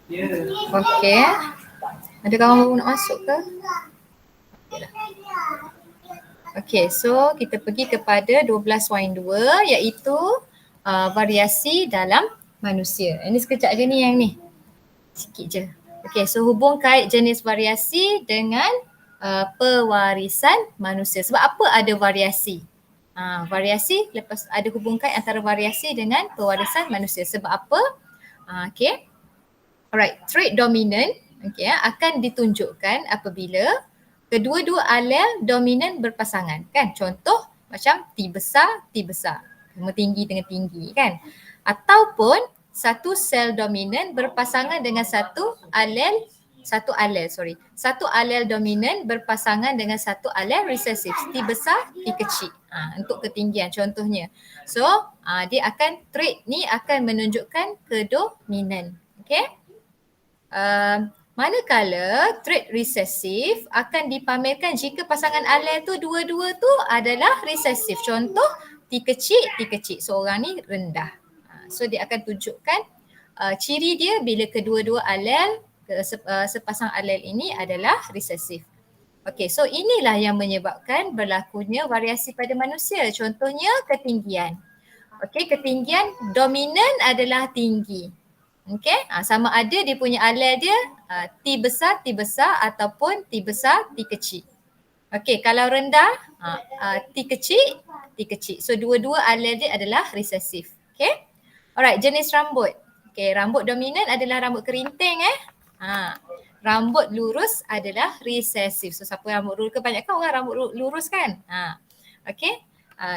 Okey. Ada kawan baru nak masuk ke? Okey, so kita pergi kepada 12.2 iaitu variasi dalam manusia. Ini sekejap je ni yang ni. Sikit je. Okey, so hubung kait jenis variasi dengan pewarisan manusia. Sebab apa ada variasi? Variasi lepas ada hubung kait antara variasi dengan pewarisan manusia. Sebab apa? Okey. Alright, trait dominant akan ditunjukkan apabila kedua-dua alel dominan berpasangan kan. Contoh macam T besar, tengah tinggi kan. Ataupun satu sel dominan berpasangan dengan satu alel dominan berpasangan dengan satu alel resesif. T besar, T kecil. Untuk ketinggian contohnya. So, dia akan trait ni akan menunjukkan kedominan. Okay. Manakala trait resesif akan dipamerkan jika pasangan alel tu dua-dua tu adalah resesif. Contoh T kecil, so orang ni rendah. So dia akan tunjukkan ciri dia bila kedua-dua alel, sepasang alel ini adalah resesif. Okey, so inilah yang menyebabkan berlakunya variasi pada manusia. Contohnya ketinggian. Okey, ketinggian dominan adalah tinggi. Okey, sama ada dia punya alel dia T besar ataupun T besar, T kecil. Okey, kalau rendah T kecil. So dua-dua alel dia adalah resesif. Okey. Alright, jenis rambut. Okey, rambut dominan adalah rambut kerinting Rambut lurus adalah resesif. So siapa rambut lurus, kebanyakan orang rambut lurus kan? Okey.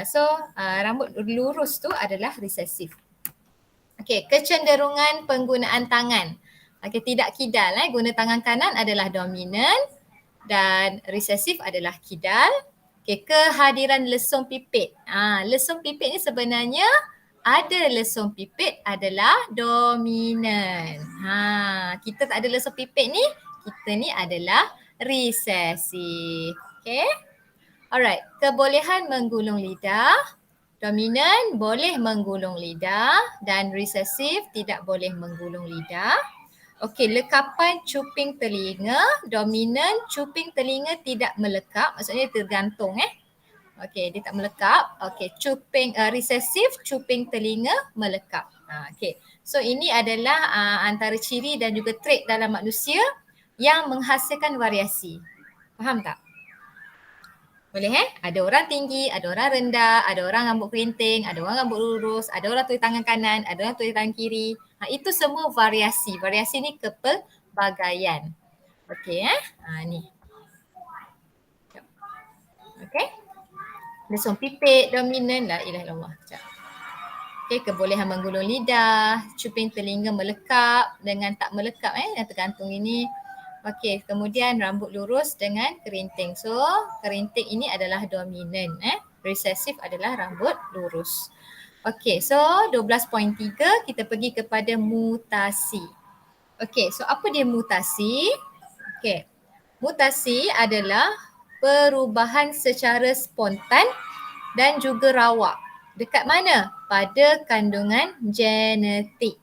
So rambut lurus tu adalah resesif. Okey, kecenderungan penggunaan tangan. Okey, tidak kidal guna tangan kanan adalah dominan dan resesif adalah kidal. Okey, kehadiran lesung pipit. Lesung pipit ni sebenarnya ada lesung pipit adalah dominan. Kita tak ada lesung pipit ni, kita ni adalah resesif. Okey. Alright, kebolehan menggulung lidah. Dominan boleh menggulung lidah dan resesif tidak boleh menggulung lidah. Okey, lekapan cuping telinga. Dominan cuping telinga tidak melekap, maksudnya tergantung Okey, dia tak melekap. Okey, cuping resesif cuping telinga melekap. Okey. So ini adalah antara ciri dan juga trait dalam manusia yang menghasilkan variasi. Faham tak? Boleh Ada orang tinggi, ada orang rendah, ada orang rambut kerinting, ada orang rambut lurus, ada orang tulis tangan kanan, ada orang tulis tangan kiri. Itu semua variasi. Variasi ni kepelbagaian. Okey ni. Okey. Lesung pipit dominan la ilaha illallah. Okey, kebolehan menggulung lidah, cuping telinga melekap dengan tak melekap yang tergantung ini. Okey, kemudian rambut lurus dengan kerinting. So, kerinting ini adalah dominan. Resesif adalah rambut lurus. Okey, so 12.3 kita pergi kepada mutasi. Okey, so apa dia mutasi? Okey, mutasi adalah perubahan secara spontan dan juga rawak. Dekat mana? Pada kandungan genetik.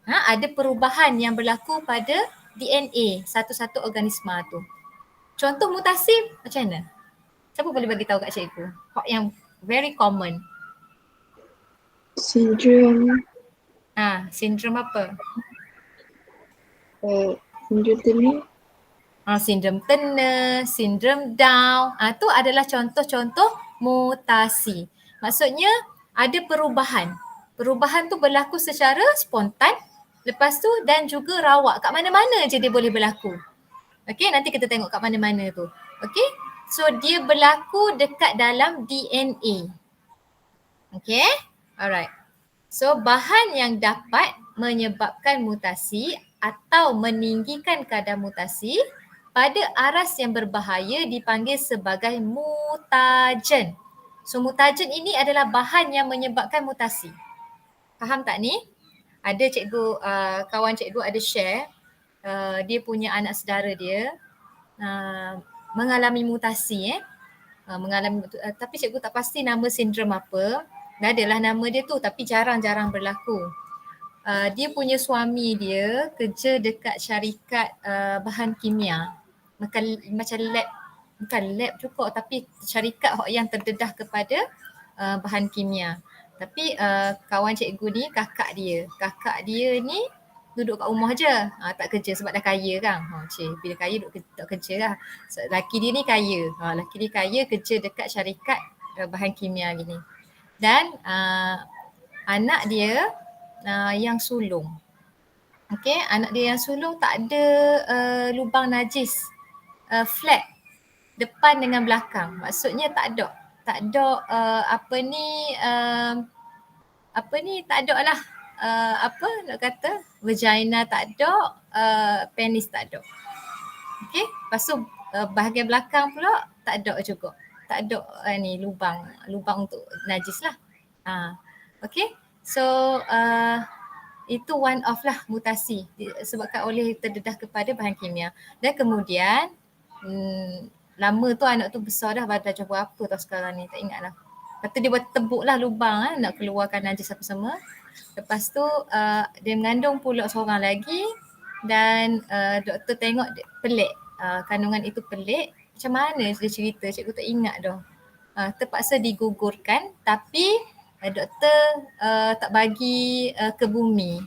Ada perubahan yang berlaku pada DNA satu-satu organisma tu. Contoh mutasi macam mana? Siapa boleh bagi tahu kat cikgu? Yang very common. Sindrom. Sindrom apa? Sindrom Turner. Sindrom Turner, sindrom Down. Tu adalah contoh-contoh mutasi. Maksudnya ada perubahan. Perubahan tu berlaku secara spontan. Lepas tu dan juga rawak. Kat mana-mana je dia boleh berlaku. Okey, nanti kita tengok kat mana-mana tu. Okey, so dia berlaku dekat dalam DNA. Okey, alright. So bahan yang dapat menyebabkan mutasi atau meninggikan kadar mutasi pada aras yang berbahaya dipanggil sebagai mutagen. So mutagen ini adalah bahan yang menyebabkan mutasi. Faham tak ni? Ada cikgu, kawan cikgu ada share, dia punya anak saudara dia mengalami mutasi tapi cikgu tak pasti nama sindrom apa. Dah adalah nama dia tu tapi jarang-jarang berlaku. dia punya suami dia kerja dekat syarikat bahan kimia. Macam lab, bukan lab juga tapi syarikat yang terdedah kepada bahan kimia. Tapi kawan cikgu ni kakak dia. Kakak dia ni duduk kat rumah je. Tak kerja sebab dah kaya kan. Bila kaya duduk tak kerja lah. Laki dia ni kaya. Laki dia kaya kerja dekat syarikat bahan kimia gini. Dan anak dia yang sulung. Okey, anak dia yang sulung tak ada lubang najis. Flat depan dengan belakang. Maksudnya tak ada tak ada lah nak kata vagina tak ada, penis tak ada. Okey, lepas tu bahagian belakang pula tak ada juga. Tak ada lubang untuk najis lah. Okey, so itu one of lah mutasi disebabkan oleh terdedah kepada bahan kimia. Dan kemudian lama tu anak tu besar dah, dah berapa tau sekarang ni, tak ingat lah. Lepas tu dia buat tebuk lah lubang nak keluarkan najis apa semua. Lepas tu dia mengandung pula seorang lagi dan doktor tengok pelik, kandungan itu pelik. Macam mana dia cerita, cikgu tak ingat dah. Terpaksa digugurkan tapi doktor tak bagi ke bumi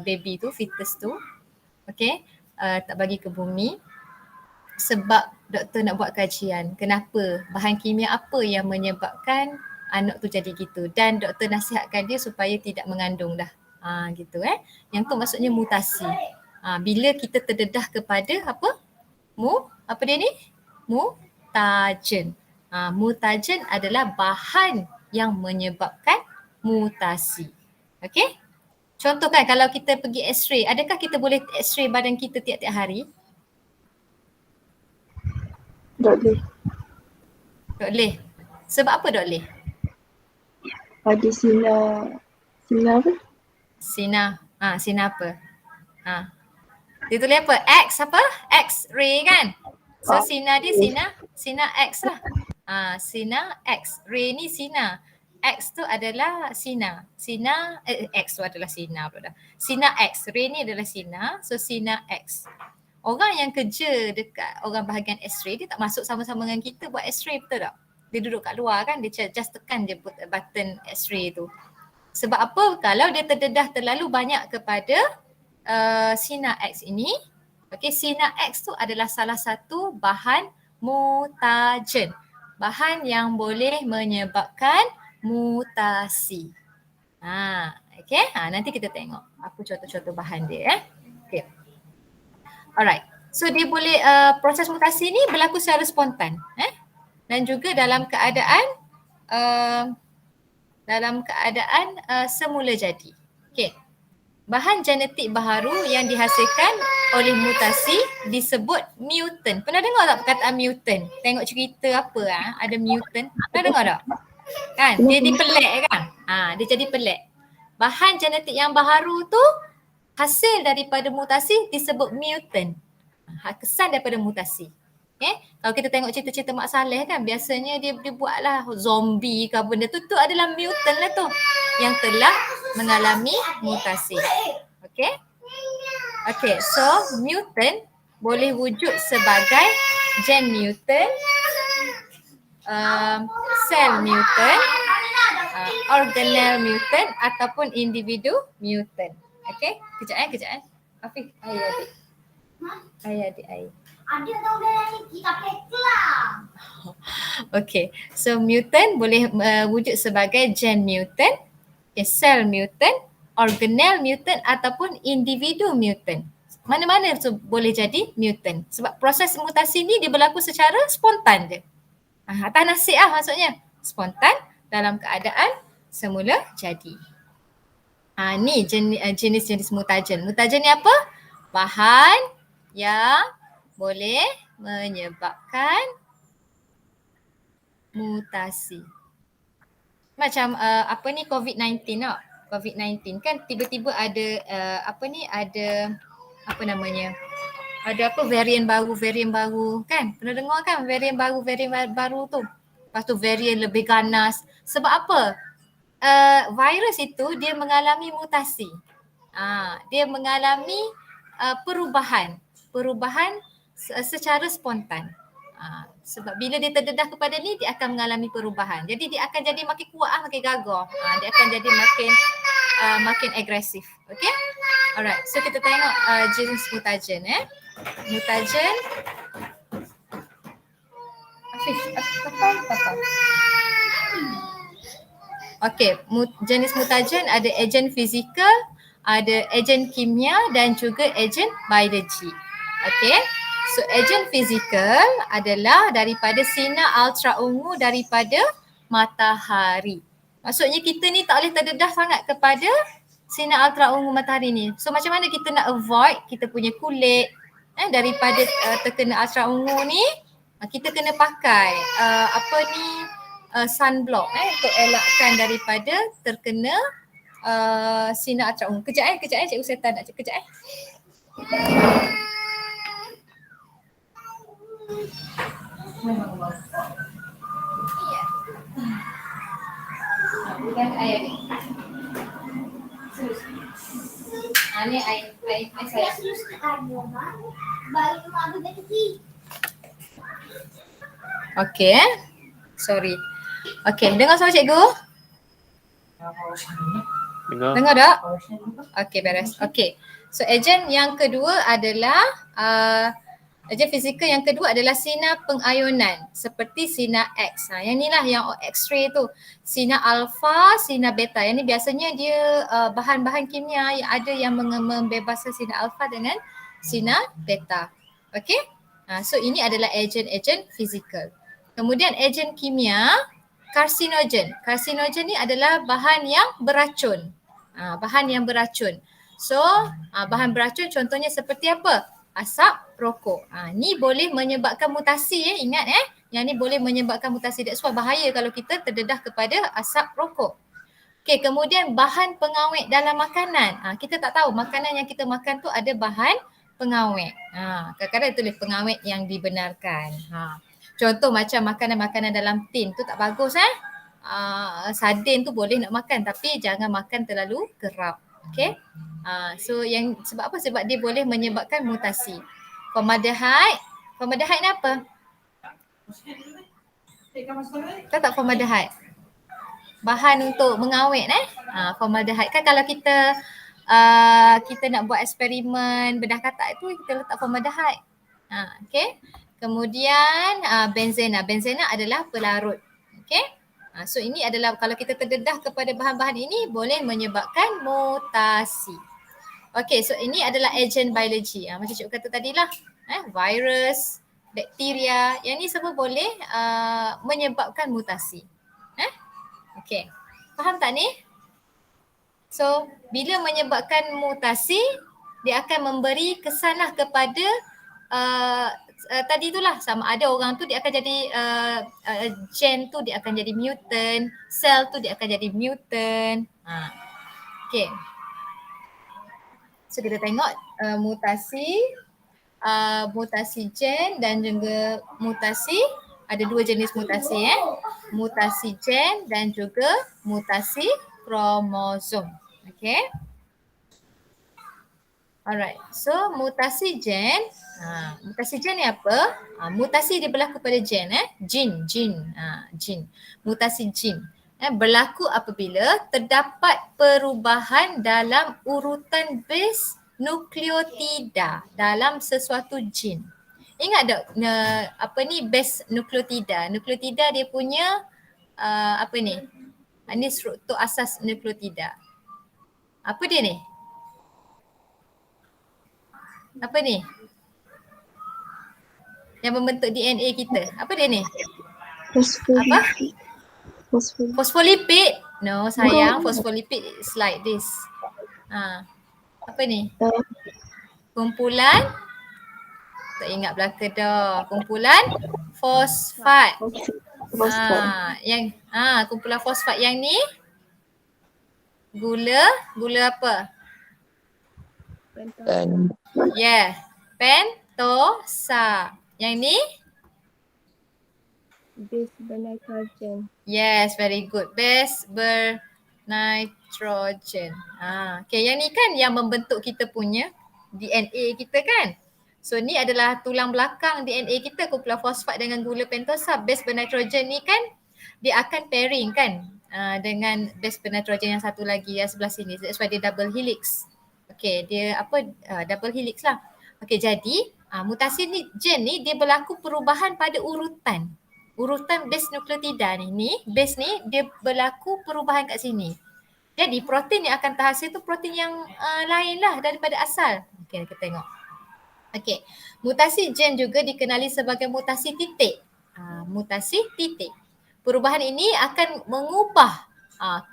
baby tu, fetus tu. Okey, tak bagi ke bumi sebab doktor nak buat kajian kenapa, bahan kimia apa yang menyebabkan anak tu jadi gitu, dan doktor nasihatkan dia supaya tidak mengandung dah. Gitu Yang tu maksudnya mutasi. Bila kita terdedah kepada apa dia ni? Mutagen. Mutagen adalah bahan yang menyebabkan mutasi. Okey? Contoh kan kalau kita pergi x-ray, adakah kita boleh x-ray badan kita tiap-tiap hari? Tak boleh. Tak boleh. Sebab apa tak boleh? Ada sinar apa? Sinar apa? Dia tulis apa? X apa? X-ray kan? So sinar dia sinar X lah. Sinar X. Ray ni sinar. X tu adalah sinar. X tu adalah sinar pula dah. Sinar X. Ray ni adalah sinar. So sinar X. Orang yang kerja dekat orang bahagian X-ray, dia tak masuk sama-sama dengan kita buat X-ray, betul tak? Dia duduk kat luar kan, dia just tekan je button X-ray tu. Sebab apa? Kalau dia terdedah terlalu banyak kepada sinar X ini, sinar X tu adalah salah satu bahan mutagen. Bahan yang boleh menyebabkan mutasi. Nanti kita tengok apa contoh-contoh bahan dia. Okay. Alright. So dia boleh proses mutasi ni berlaku secara spontan. Dan juga dalam keadaan semula jadi. Okay. Bahan genetik baharu yang dihasilkan oleh mutasi disebut mutant. Pernah dengar tak perkataan mutant? Tengok cerita apa ada mutant. Pernah dengar tak? Kan? Dia jadi pelik kan? Dia jadi pelik. Bahan genetik yang baharu tu hasil daripada mutasi disebut mutant. Kesan daripada mutasi. Kalau kita tengok cerita-cerita Mak Saleh kan, biasanya dia buatlah zombie ke benda tu adalah mutant lah tu yang telah mengalami mutasi. Okay, so mutant boleh wujud sebagai gen mutant, cell mutant, organelle mutant ataupun individu mutant. Okay, kejap. Afiq, adik. Ada tahu dalam ni tak lah. Okay, so mutant boleh wujud sebagai gen mutant, cell mutant, organelle mutant ataupun individu mutant. Mana-mana tu boleh jadi mutant. Sebab proses mutasi ni dia berlaku secara spontan je. Atas nasib maksudnya. Spontan dalam keadaan semula jadi. Ni jenis-jenis mutagen. Mutagen ni apa? Bahan yang boleh menyebabkan mutasi. Macam COVID-19 tak? COVID-19 kan tiba-tiba ada varian baru kan? Pernah dengar kan varian baru tu? Lepas tu varian lebih ganas. Sebab apa? virus itu dia mengalami mutasi. Dia mengalami perubahan secara spontan. Sebab bila dia terdedah kepada ni, dia akan mengalami perubahan. Jadi dia akan jadi makin kuat, makin gagah. Dia akan jadi makin agresif. Okay? Alright, so kita tengok jenis mutagen. Mutagen. Afif, apa? Okay, jenis mutagen ada agen fizikal, ada agen kimia dan juga agen biologi. Okay, so agen fizikal adalah daripada sinar ultra ungu daripada matahari. Maksudnya kita ni tak boleh terdedah sangat kepada sinar ultra ungu matahari ni. So macam mana kita nak avoid kita punya kulit daripada terkena ultra ungu ni? Kita kena pakai sunblock untuk elakkan daripada terkena sinar ultra ungu. Kejap cikgu Setan nak kejap. Bukan air ni. Ni air saya. Okey. Sorry. Okey, dengar suara cikgu? Dengar tak? Okey, beres. Okey. So agen yang kedua adalah agen fizikal yang kedua adalah sinar pengayonan seperti sinar X. Yang ni lah yang X-ray tu. Sinar alpha, sinar beta. Yang ni biasanya dia bahan-bahan kimia yang ada yang membebaskan sinar alpha dengan sinar beta. Okey? So ini adalah agen-agen fizikal. Kemudian agen kimia, karsinogen. Karsinogen ni adalah bahan yang beracun. Bahan yang beracun. So bahan beracun contohnya seperti apa? Asap rokok. Ni boleh menyebabkan mutasi ingat Yang ni boleh menyebabkan mutasi. That's why bahaya kalau kita terdedah kepada asap rokok. Okay, kemudian bahan pengawet dalam makanan. Kita tak tahu makanan yang kita makan tu ada bahan pengawet. Kadang-kadang tulis pengawet yang dibenarkan. Contoh macam makanan-makanan dalam tin tu tak bagus sardin tu boleh nak makan tapi jangan makan terlalu kerap. Okay. So yang sebab apa? Sebab dia boleh menyebabkan mutasi. Formaldehyde. Formaldehyde ni apa? Tahu tak formaldehyde? Bahan untuk mengawet formaldehyde. Kan kalau kita nak buat eksperimen bedah katak tu kita letak formaldehyde. Okay. Kemudian benzena. Benzena adalah pelarut. Okay. So ini adalah kalau kita terdedah kepada bahan-bahan ini boleh menyebabkan mutasi. Okay, so ini adalah agen biologi. Macam cikgu kata tadilah, virus, bakteria, yang ni semua boleh menyebabkan mutasi. Okay, faham tak ni? So, bila menyebabkan mutasi, dia akan memberi kesanlah kepada tadi itulah sama ada orang tu dia akan jadi gen tu dia akan jadi mutant, sel tu dia akan jadi mutant. Okay. So kita tengok mutasi gen dan juga mutasi, ada dua jenis mutasi mutasi gen dan juga mutasi kromosom. Okay. Alright, so mutasi gen ni apa? Mutasi dia berlaku pada gen jin. Mutasi jin berlaku apabila terdapat perubahan dalam urutan base nukleotida dalam sesuatu jin. Ingat tak base nukleotida? Nukleotida dia punya ini struktur asas nukleotida. Apa dia ni? Apa ni? Yang membentuk DNA kita. Apa dia ni? Fosfolipid. Fosfolipid? No sayang, fosfolipid is like this. Apa ni? Kumpulan, tak ingat belaka dah. Kumpulan fosfat. Kumpulan fosfat yang ni gula apa? Yeah, pentosa. Yang ni? Base bernitrogen. Yes, very good. Base nitrogen. Okay, yang ni kan yang membentuk kita punya DNA kita kan. So ni adalah tulang belakang DNA kita, kumpulan fosfat dengan gula pentosa. Base bernitrogen ni kan dia akan pairing kan dengan base bernitrogen yang satu lagi yang sebelah sini. That's why dia double helix. Okay, dia double helix lah. Okay, jadi mutasi ni gen ni dia berlaku perubahan pada urutan base nukleotida ni base ni dia berlaku perubahan kat sini. Jadi protein yang akan terhasil tu protein yang lain lah daripada asal. Okay, kita tengok. Okay, mutasi gen juga dikenali sebagai mutasi titik. Mutasi titik. Perubahan ini akan mengubah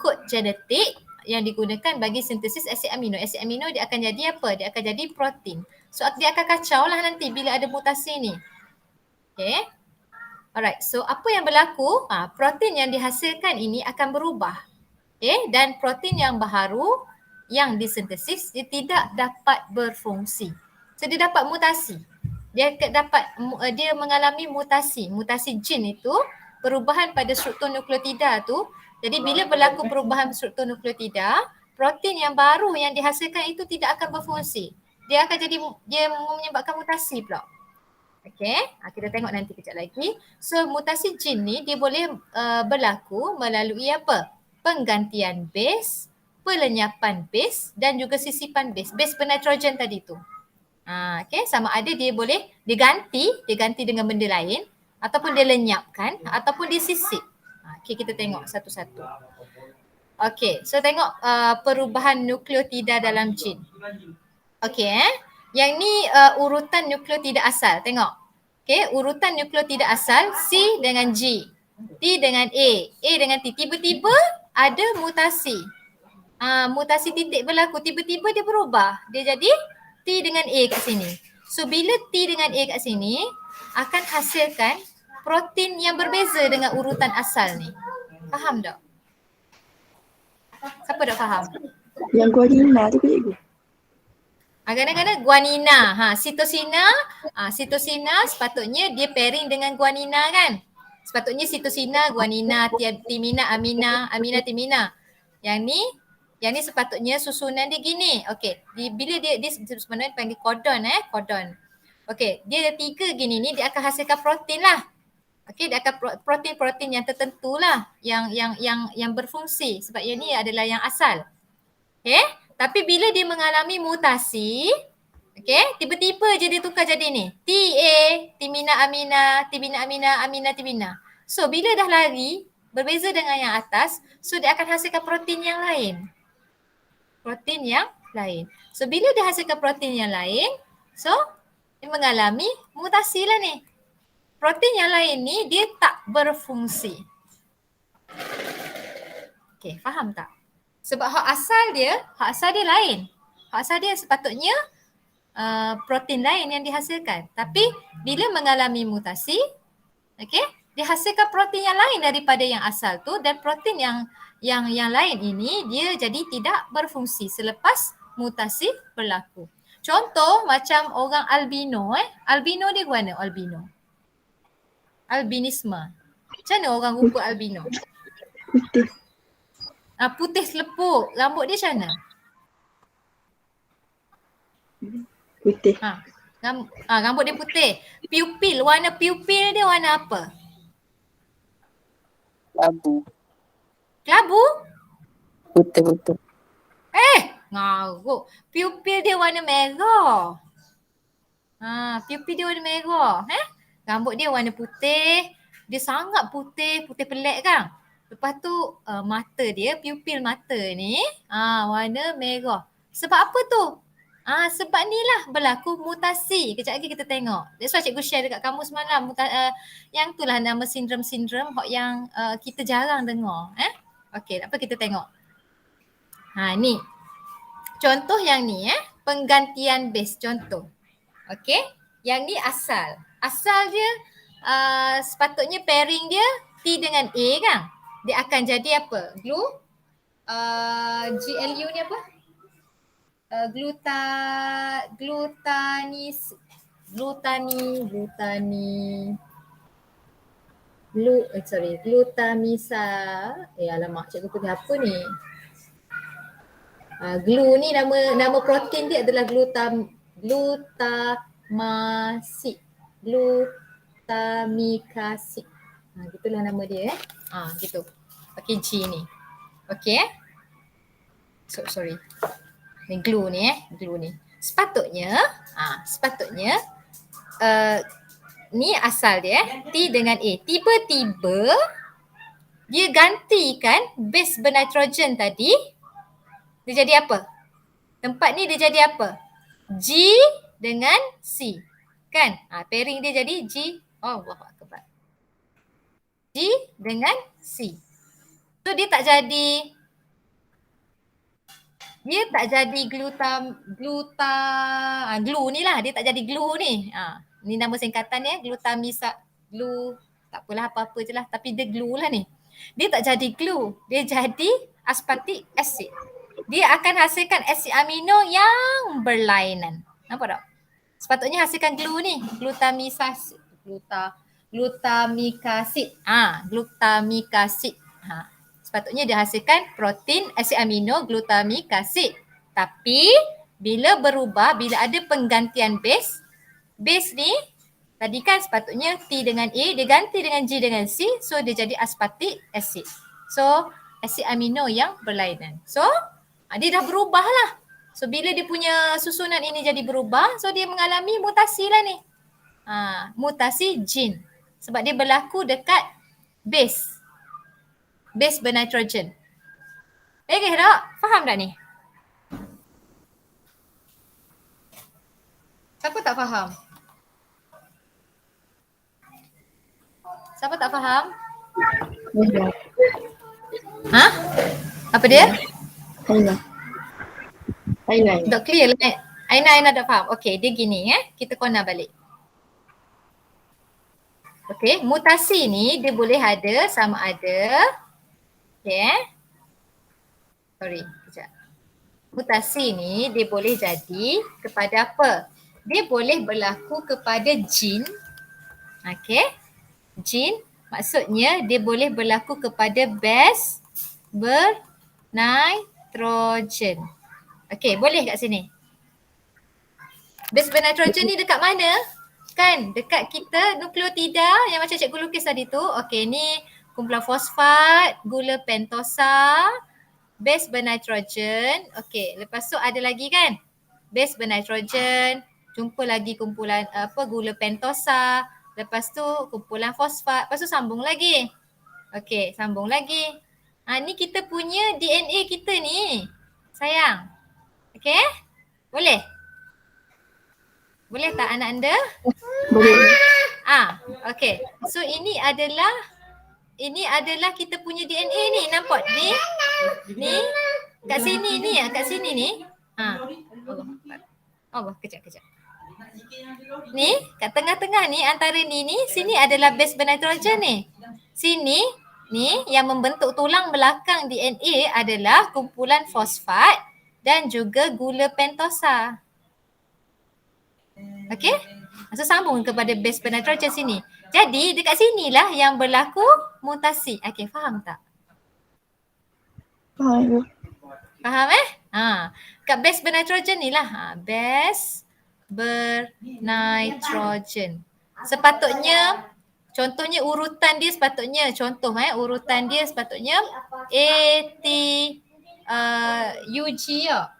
kod genetik yang digunakan bagi sintesis asid amino. Asid amino dia akan jadi apa? Dia akan jadi protein. So dia akan kacau lah nanti bila ada mutasi ni. Okay. Alright, so apa yang berlaku? Protein yang dihasilkan ini akan berubah. Okay, dan protein yang baru yang disintesis dia tidak dapat berfungsi. So dia dapat mutasi. Dia mengalami mutasi. Mutasi gen itu perubahan pada struktur nukleotida tu. Jadi bila berlaku perubahan struktur nukleotida, protein yang baru yang dihasilkan itu tidak akan berfungsi. Dia menyebabkan mutasi pula. Okay, kita tengok nanti kejap lagi. So mutasi gen ni dia boleh berlaku melalui apa? Penggantian base, pelenyapan base dan juga sisipan base. Base bernitrogen tadi tu. Okay, sama ada dia boleh diganti dengan benda lain ataupun dia lenyapkan ataupun disisip. Okay, kita tengok satu-satu. Okay, so tengok perubahan nukleotida dalam gen. Okay, yang ni urutan nukleotida asal. Tengok. Okay, urutan nukleotida asal C dengan G, T dengan A dengan T. Tiba-tiba ada mutasi. Mutasi titik berlaku. Tiba-tiba dia berubah. Dia jadi T dengan A kat sini. So bila T dengan A kat sini akan hasilkan protein yang berbeza dengan urutan asal ni. Faham tak? Siapa tak faham? Yang guanina tu cikgu. Kadang-kadang guanina, sitosina sepatutnya dia pairing dengan guanina kan. Sepatutnya sitosina, guanina, timina, amina, timina. Yang ni sepatutnya susunan dia gini. Okey, bila dia sebenarnya panggil codon. Okey, dia ada 3 gini ni dia akan hasilkan protein lah. Okey, dia akan protein-protein yang tertentu lah yang berfungsi sebab yang ni adalah yang asal. Okey, tapi bila dia mengalami mutasi, okey, tiba-tiba je dia tukar jadi ni. TA, timina amina, amina timina. So bila dah lari berbeza dengan yang atas, so dia akan hasilkan protein yang lain. So bila dia hasilkan protein yang lain, so dia mengalami mutasi lah ni. Protein yang lain ni dia tak berfungsi. Okey, faham tak? Sebab hak asal dia lain. Hak asal dia sepatutnya protein lain yang dihasilkan. Tapi bila mengalami mutasi, okey, dihasilkan protein yang lain daripada yang asal tu dan protein yang lain ini dia jadi tidak berfungsi selepas mutasi berlaku. Contoh macam orang albino Albino dia mana albino? Albinisme. Macam mana orang rupa albino? Putih. Putih selepuk. Rambut dia macam mana? Putih. Rambut dia putih. Warna pupil dia warna apa? Kelabu? Betul. Ngaruk. Pupil dia warna merah. Pupil dia warna merah. Rambut dia warna putih. Dia sangat putih pelik kan? Lepas tu mata dia, pupil mata ni warna merah. Sebab apa tu? Sebab ni lah berlaku mutasi. Kejap lagi kita tengok. That's why cikgu share dekat kamu semalam. Yang tu lah nama sindrom-sindrom yang kita jarang dengar. Okey, apa kita tengok. Ni. Contoh yang ni penggantian base contoh. Okey, yang ni asal. Asal dia sepatutnya pairing dia T dengan A kan. Dia akan jadi apa? GLU ni apa? Glutamisa. Alamak, cikgu pergi apa ni? Glue ni nama protein dia adalah glutamic acid. Gitulah nama dia gitu. Pakai G ni. Okey sorry. Ni glue ni Sepatutnya ni asal dia T dengan A. Tiba-tiba dia gantikan base bernitrogen tadi. Dia jadi apa? Tempat ni dia jadi apa? G dengan C. Kan? Pairing dia jadi G. Allahuakbar. G dengan C. So dia tak jadi glue ni lah. Dia tak jadi glue ni. Ni nama singkatan dia. Tak apalah apa-apa je lah. Tapi dia glue lah ni. Dia tak jadi glue. Dia jadi aspartic acid. Dia akan hasilkan asid amino yang berlainan. Nampak tak? Sepatutnya hasilkan glue ni. Glutamic acid. Sepatutnya dia hasilkan protein asid amino glutamic acid. Tapi bila ada penggantian base ni tadi kan sepatutnya T dengan A, dia ganti dengan G dengan C, so dia jadi aspartic acid. So asid amino yang berlainan. So dia dah berubah lah. So bila dia punya susunan ini jadi berubah, so dia mengalami mutasi lah ni. Mutasi gene. Sebab dia berlaku dekat base bernitrogen. Okay tak? Faham tak ni? Siapa tak faham? Siapa tak faham? Apa dia? Aina. Tak clear lah. Aina tak faham. Okay, dia gini kita kona balik. Okay, mutasi ni dia boleh ada sama ada. Okay. Sorry, kejap. Mutasi ni dia boleh jadi kepada apa? Dia boleh berlaku kepada gene. Okay. Gene maksudnya dia boleh berlaku kepada base bernitrogen. Okay, boleh kat sini. Base bernitrogen ni dekat mana? Kan dekat kita nukleotida yang macam cikgu lukis tadi tu. Okay, ni kumpulan fosfat, gula pentosa, base bernitrogen. Okay, lepas tu ada lagi kan? Base bernitrogen, jumpa lagi kumpulan gula pentosa, lepas tu kumpulan fosfat, lepas tu sambung lagi. Okay, sambung lagi. Ni kita punya DNA kita ni. Sayang. Okay? Boleh? Boleh tak anak anda? Boleh. Okay. So ini adalah kita punya DNA ni. Nampak ni? Ni kat sini ni. Allah, kejap. Ni kat tengah-tengah ni antara ni sini adalah base bernitrogen ni. Sini ni yang membentuk tulang belakang DNA adalah kumpulan fosfat dan juga gula pentosa. Okey? So sambung kepada base bernitrogen sini. Jadi dekat sinilah yang berlaku mutasi. Okey, faham tak? Faham kat base bernitrogen ni lah. Base bernitrogen. Sepatutnya contohnya urutan dia sepatutnya urutan dia sepatutnya AT UG ya.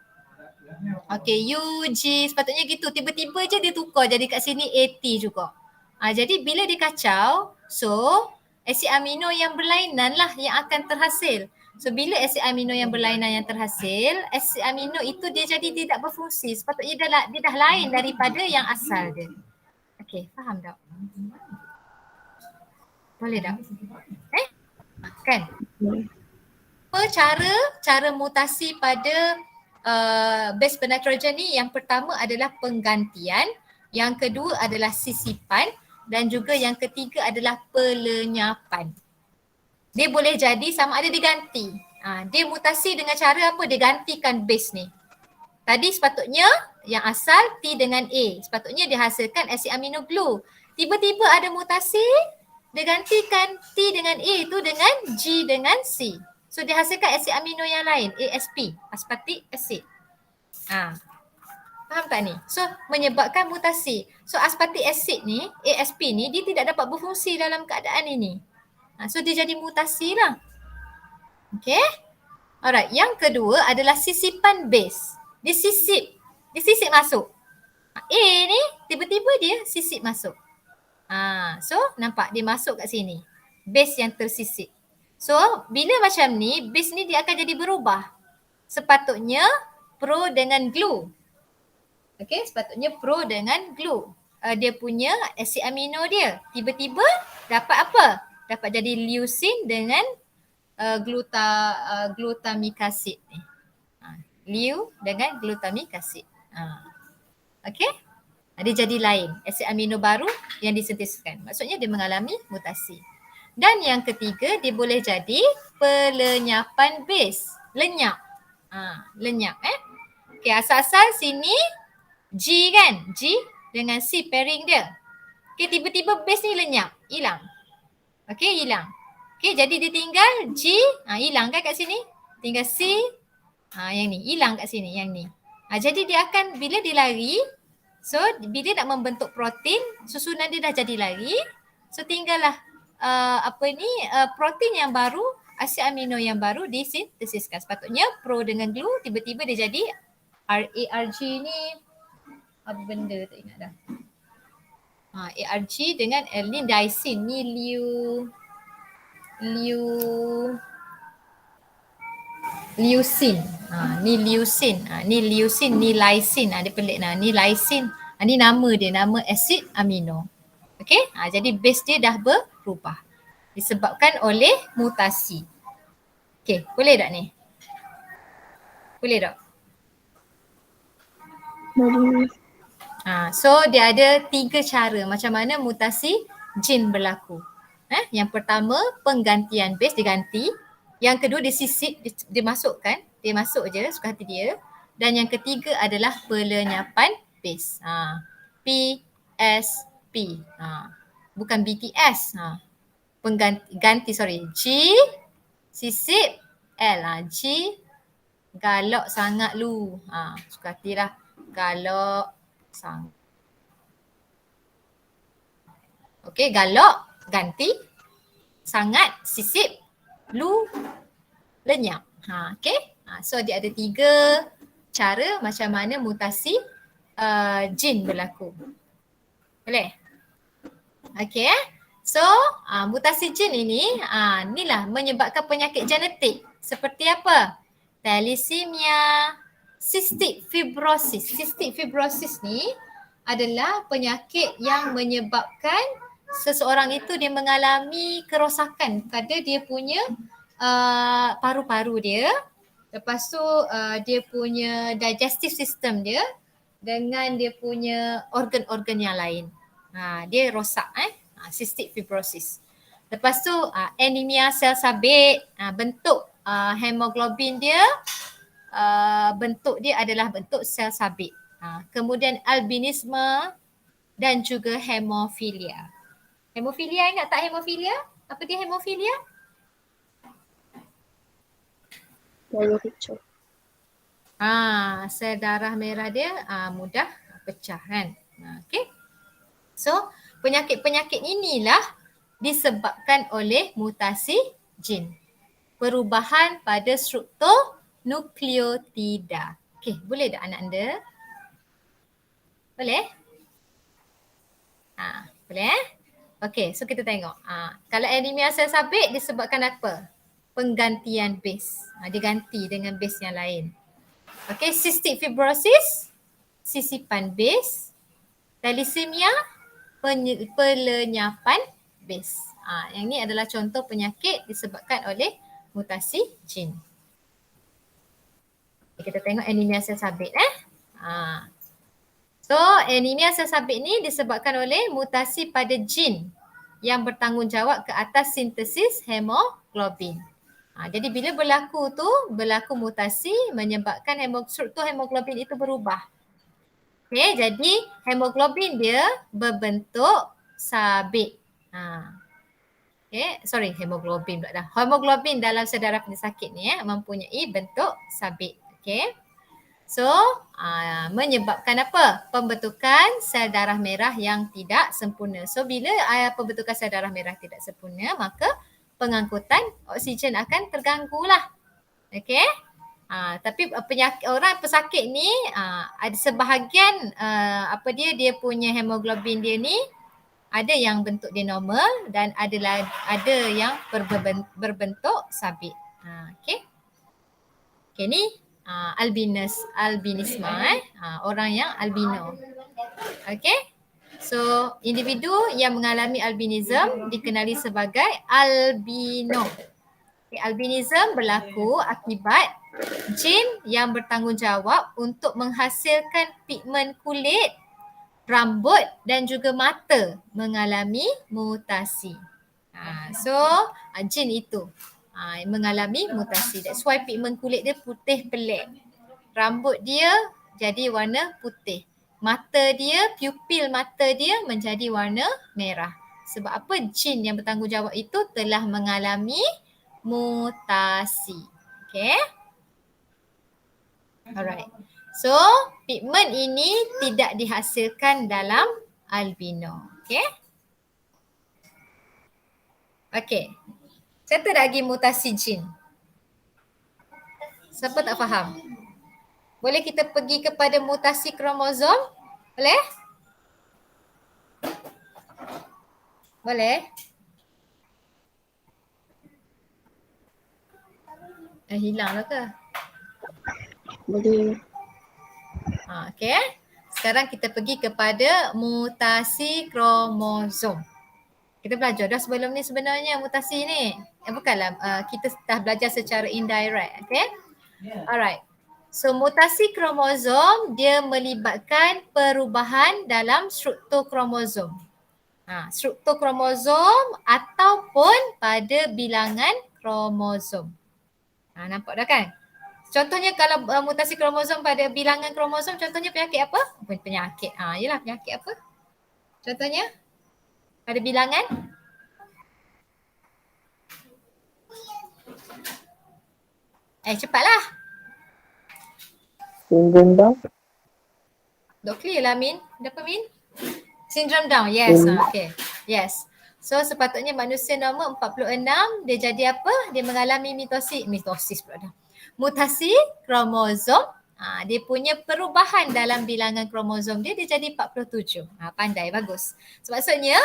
Okey, UG sepatutnya gitu. Tiba-tiba je dia tukar jadi kat sini AT juga. Jadi bila dia kacau, so asid amino yang berlainan lah yang akan terhasil. So bila asid amino yang berlainan yang terhasil, asid amino itu dia jadi tidak berfungsi. Sepatutnya dia dah lain daripada yang asal dia. Okey, faham tak? Boleh tak? Kan? Cara mutasi pada base bernitrogen ni, yang pertama adalah penggantian, yang kedua adalah sisipan dan juga yang ketiga adalah pelenyapan. Dia boleh jadi sama ada diganti. Dia mutasi dengan cara apa? Dia gantikan base ni. Tadi sepatutnya yang asal T dengan A. Sepatutnya dia hasilkan asid amino glue. Tiba-tiba ada mutasi, dia gantikan T dengan A tu dengan G dengan C. So dihasilkan asid amino yang lain, ASP, aspartic acid. Faham tak ni? So menyebabkan mutasi. So aspartic acid ni, ASP ni, dia tidak dapat berfungsi dalam keadaan ini. So dia jadi mutasi lah. Okay. Alright, yang kedua adalah sisipan base. Dia sisip masuk. A ni tiba-tiba dia sisip masuk. So nampak dia masuk kat sini. Base yang tersisip. So bila macam ni, base ni dia akan jadi berubah. Sepatutnya pro dengan glue. Okay, sepatutnya pro dengan glue. Dia punya asid amino dia. Tiba-tiba dapat apa? Dapat jadi leucine dengan glutamic acid ni. Leu dengan glutamic acid. Okay. Dia jadi lain. Asid amino baru yang disintesiskan. Maksudnya dia mengalami mutasi. Dan yang ketiga, dia boleh jadi pelenyapan base. Lenyap. Lenyap Okay, asal-asal sini G kan? G dengan C pairing dia. Okay, tiba-tiba base ni lenyap. Hilang. Okay, hilang. Okay, jadi dia tinggal G, hilang kan kat sini. Tinggal C, yang ni, hilang kat sini, yang ni. Jadi dia akan, bila dia lari, so bila nak membentuk protein, susunan dia dah jadi lari. So tinggallah protein yang baru, asid amino yang baru disintesiskan. Sepatutnya pro dengan glue, tiba-tiba dia jadi ARG ni, apa benda tak ingat dah. ARG dengan L-lysine ni leucine. Ni leucine. Ni leucine, ni lysine. Dia pelik lah. Ni lysine. Ni nama dia, nama asid amino. Okay, jadi base dia dah berubah. Disebabkan oleh mutasi. Okay, boleh tak ni? Boleh tak? Boleh. So dia ada 3 cara macam mana mutasi gen berlaku. Yang pertama, penggantian base diganti. Yang kedua, disisip, dia masukkan. Dia masuk je suka hati dia. Dan yang ketiga adalah pelenyapan base. PSP. Bukan BTS. G, sisip, L. G, galak sangat lu. Suka hati lah. Galak sangat. Okay, galak, ganti. Sangat, sisip. Lu, lenyap. Okay. So dia ada 3 cara macam mana mutasi gen berlaku. Boleh? Okay. So mutasi gen ini inilah menyebabkan penyakit genetik. Seperti apa? Thalassemia, cystic fibrosis. Cystic fibrosis ni adalah penyakit yang menyebabkan seseorang itu dia mengalami kerosakan pada dia punya paru-paru dia. Lepas tu dia punya digestive system dia dengan dia punya organ-organ yang lain. Dia rosak cystic fibrosis. Lepas tu anemia sel sabit, bentuk hemoglobin dia bentuk dia adalah bentuk sel sabit. Kemudian albinisme dan juga hemofilia. Hemofilia, ingat tak hemofilia? Apa dia hemofilia? Darah pecah. Sel darah merah dia mudah pecah kan. Okay. So penyakit-penyakit inilah disebabkan oleh mutasi gen. Perubahan pada struktur nukleotida. Okay, boleh tak anak anda? Boleh? Boleh Okay, so kita tengok. Kalau anemia sel sabit disebabkan apa? Penggantian base. Dia ganti dengan base yang lain. Okay, cystic fibrosis, sisipan base. Thalassemia, pelenyapan base. Yang ni adalah contoh penyakit disebabkan oleh mutasi gen. Kita tengok anemia sel sabit. So anemia sel sabit ni disebabkan oleh mutasi pada gen yang bertanggungjawab ke atas sintesis hemoglobin. Jadi bila berlaku mutasi menyebabkan struktur hemoglobin itu berubah. Okay, jadi hemoglobin dia berbentuk sabit. Okay, sorry, hemoglobin pula dah. Hemoglobin dalam saudara pesakit ni mempunyai bentuk sabit. Okay. So, menyebabkan apa? Pembentukan sel darah merah yang tidak sempurna. So, bila pembentukan sel darah merah tidak sempurna, maka pengangkutan oksigen akan terganggu lah. Okay. Tapi penyakit orang pesakit ni ada sebahagian dia punya hemoglobin dia ni ada yang bentuk dia normal dan ada yang berbentuk sabit. Okay. Okay, ni albinisme orang yang albino. Okay. So, individu yang mengalami albinism dikenali sebagai albino. Okay, albinism berlaku akibat jin yang bertanggungjawab untuk menghasilkan pigmen kulit, rambut dan juga mata mengalami mutasi. So, jin itu mengalami mutasi. That's why pigmen kulit dia putih pelik. Rambut dia jadi warna putih. Mata dia, pupil mata dia menjadi warna merah. Sebab apa? Jin yang bertanggungjawab itu telah mengalami mutasi. Okay. Alright. So, pigmen ini tidak dihasilkan dalam albino. Okay. Okay. Satu lagi mutasi jin. Siapa tak faham? Boleh kita pergi kepada mutasi kromosom? Boleh? Boleh? Hilang lah ke? Boleh. Okay. Sekarang kita pergi kepada mutasi kromosom. Kita belajar dah sebelum ni sebenarnya mutasi ni. Bukanlah, kita dah belajar secara indirect. Okay. Alright. So mutasi kromosom dia melibatkan perubahan dalam struktur kromosom. Struktur kromosom ataupun pada bilangan kromosom. Nampak dah kan? Contohnya kalau mutasi kromosom pada bilangan kromosom, contohnya penyakit apa? Penyakit. Yelah, penyakit apa? Contohnya pada bilangan? Cepatlah. Sindrom Down. Dok clear lah Min. Dapat Min? Syndrome Down. Yes. Okay. Yes. So sepatutnya manusia nombor 46 dia jadi apa? Dia mengalami mitosis pula dah. Mutasi kromosom. Dia punya perubahan dalam bilangan kromosom dia jadi 47. Pandai, bagus. So, maksudnya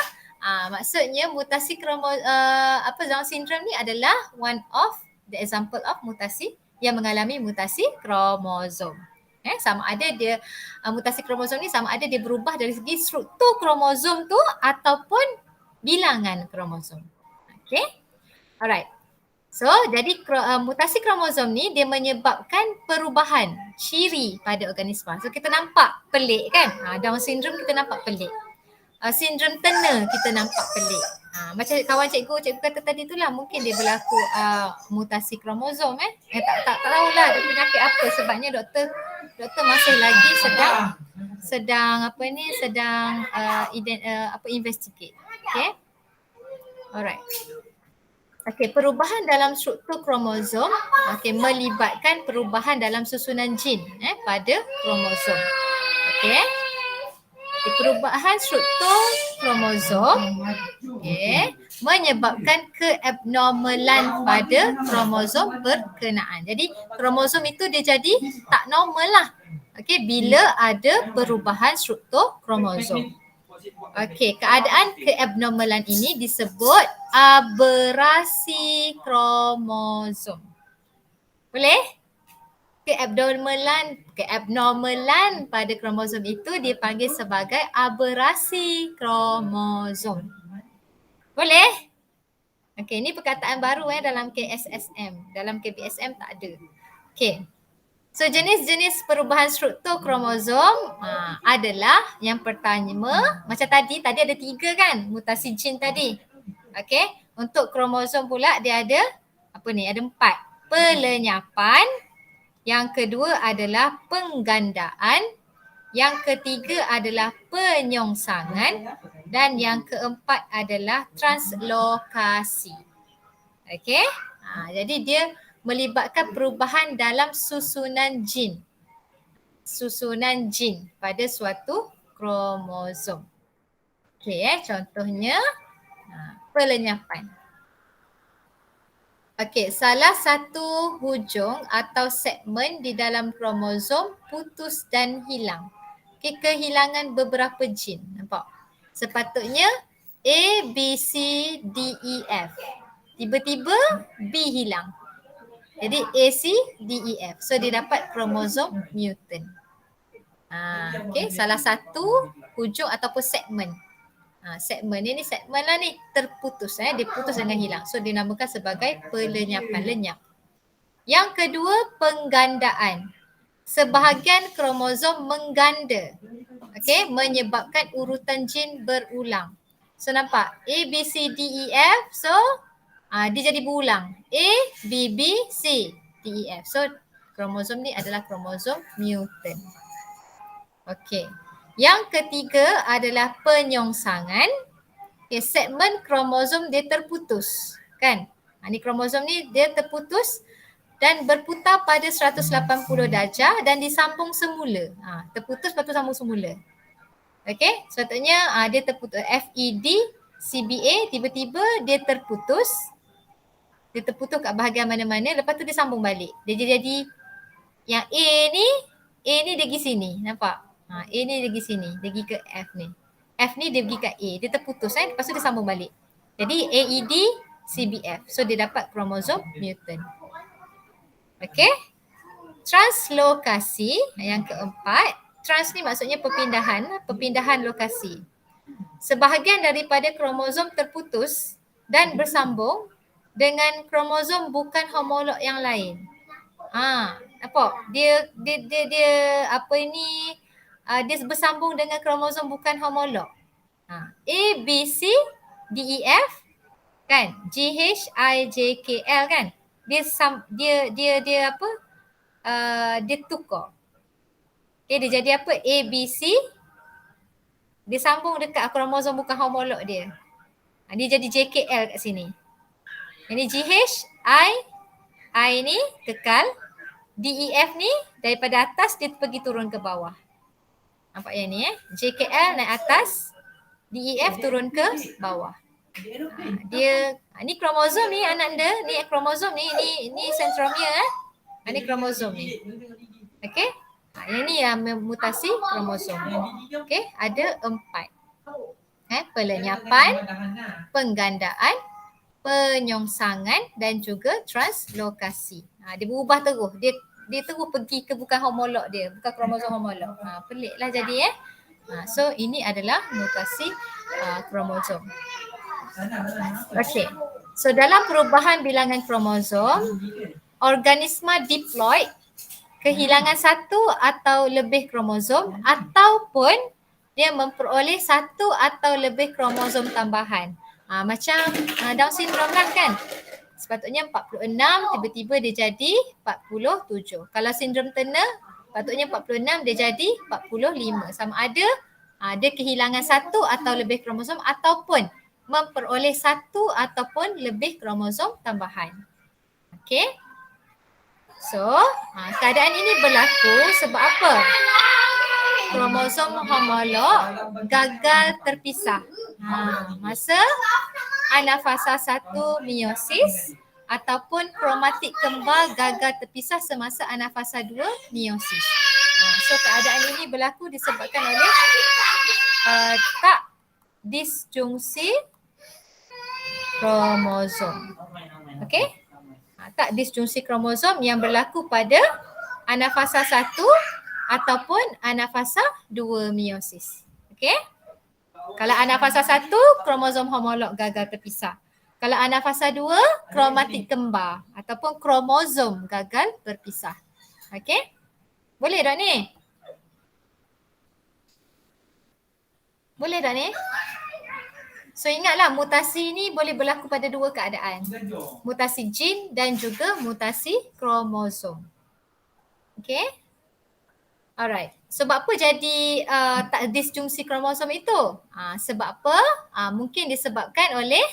mutasi Down syndrome ni adalah one of the example of mutasi yang mengalami mutasi kromosom. Sama ada dia mutasi kromosom ni sama ada dia berubah dari segi struktur kromosom tu ataupun bilangan kromosom. Okay. Alright. So, jadi mutasi kromosom ni dia menyebabkan perubahan ciri pada organisma. So, kita nampak pelik kan? Down syndrome kita nampak pelik. Sindrom Turner kita nampak pelik. Macam kawan cikgu kata tadi tu lah, mungkin dia berlaku mutasi kromosom. Tak tahulah dia penyakit apa, sebabnya doktor masih lagi sedang investigate. Okay. Alright. Okay, perubahan dalam struktur kromosom melibatkan perubahan dalam susunan jin pada kromosom. Okay. Perubahan struktur kromosom menyebabkan keabnormalan pada kromosom berkenaan. Jadi kromosom itu dia jadi tak normal lah. Bila ada perubahan struktur kromosom. Keadaan keabnormalan ini disebut aberasi kromosom. Boleh? Keabnormalan pada kromosom itu dipanggil sebagai aberasi kromosom. Boleh? Ini perkataan baru dalam KSSM. Dalam KBSM tak ada. So jenis-jenis perubahan struktur kromosom adalah yang pertama, macam tadi ada 3 kan, mutasi jin tadi. Untuk kromosom pula dia ada ada 4. Pelenyapan. Yang kedua adalah penggandaan. Yang ketiga adalah penyongsongan. Dan yang keempat adalah translokasi. Okey? Jadi dia melibatkan perubahan dalam susunan jin. Susunan jin pada suatu kromosom. Okey, contohnya pelenyapan. Okey, salah satu hujung atau segmen di dalam kromosom putus dan hilang. Okey, kehilangan beberapa jin. Nampak? Sepatutnya A, B, C, D, E, F. Tiba-tiba B hilang. Jadi A, C, D, E, F. So dia dapat kromosom mutant. Okey, salah satu hujung ataupun segmen. Segmen ni segmen lah ni terputus, dia putus dengan hilang. So dinamakan sebagai pelenyapan, lenyap. Yang kedua, penggandaan. Sebahagian kromosom mengganda. Okey, menyebabkan urutan jin berulang. So nampak A, B, C, D, E, F. So dia jadi berulang. A, B, B, C, D, E, F. So kromosom ni adalah kromosom mutant. Okey. Yang ketiga adalah penyongsangan. Segmen kromosom dia terputus, kan? Ni kromosom ni dia terputus dan berputar pada 180 darjah dan disambung semula. Terputus lepas tu sambung semula. Okey, sepatutnya dia terputus FED, CBA, tiba-tiba dia terputus. Dia terputus kat bahagian mana-mana, lepas tu dia sambung balik. Dia jadi yang A ni dia pergi sini, nampak? A ni dia pergi sini, dia pergi ke F ni. F ni dia pergi kat A, dia terputus lepas tu dia sambung balik. Jadi AED, CBF. So dia dapat kromosom mutant. Okey. Translokasi yang keempat. Trans ni maksudnya perpindahan lokasi. Sebahagian daripada kromosom terputus dan bersambung dengan kromosom bukan homolog yang lain. Nampak? Dia apa ini? Dia bersambung dengan kromosom bukan homolog. A, B, C, D, E, F kan? G, H, I, J, K, L kan? Dia apa? Dia tukar. Okay, dia jadi apa? A, B, C. Dia sambung dekat kromosom bukan homolog dia. Dia jadi J, K, L kat sini. Ini G, H, I ni kekal. D, E, F ni daripada atas dia pergi turun ke bawah. Nampak yang ni J, K, L naik atas. D, E, F turun ke bawah. Dia ni kromosom ni anak anda, ni kromosom ni centromere ni kromosom ni. Okey? Yang ni yang mutasi kromosom. Okey, ada 4. Pelenyapan, penggandaan, penyongsangan dan juga translokasi. Dia berubah terus. Dia terus pergi ke bukan homolog dia, bukan kromosom homolog. Peliklah jadi So ini adalah mutasi kromosom. Okey. So dalam perubahan bilangan kromosom, organisma diploid kehilangan satu atau lebih kromosom ataupun dia memperoleh satu atau lebih kromosom tambahan. Macam Down syndrome lah kan. Sepatutnya 46, tiba-tiba dia jadi 47. Kalau sindrom Turner, patutnya 46, dia jadi 45. Sama ada dia kehilangan satu atau lebih kromosom ataupun memperoleh satu ataupun lebih kromosom tambahan. Okey. So, keadaan ini berlaku sebab apa? Kromosom homolog gagal terpisah. Masa anafasa 1 meiosis ataupun kromatik kembar gagal terpisah semasa anafasa 2 meiosis. So keadaan ini berlaku disebabkan oleh tak disjungsi kromosom. Okey? Tak disjungsi kromosom yang berlaku pada anafasa 1 ataupun anafasa 2 meiosis. Okey? Kalau anafasa 1, kromosom homolog gagal terpisah. Kalau anafasa 2, kromatik kembar ataupun kromosom gagal berpisah. Okey? Boleh tak ni? Boleh tak ni? So ingatlah mutasi ni boleh berlaku pada dua keadaan. Mutasi jin dan juga mutasi kromosom. Okey? Alright. Sebab apa jadi tak disjungsi kromosom itu? Sebab apa? Mungkin disebabkan oleh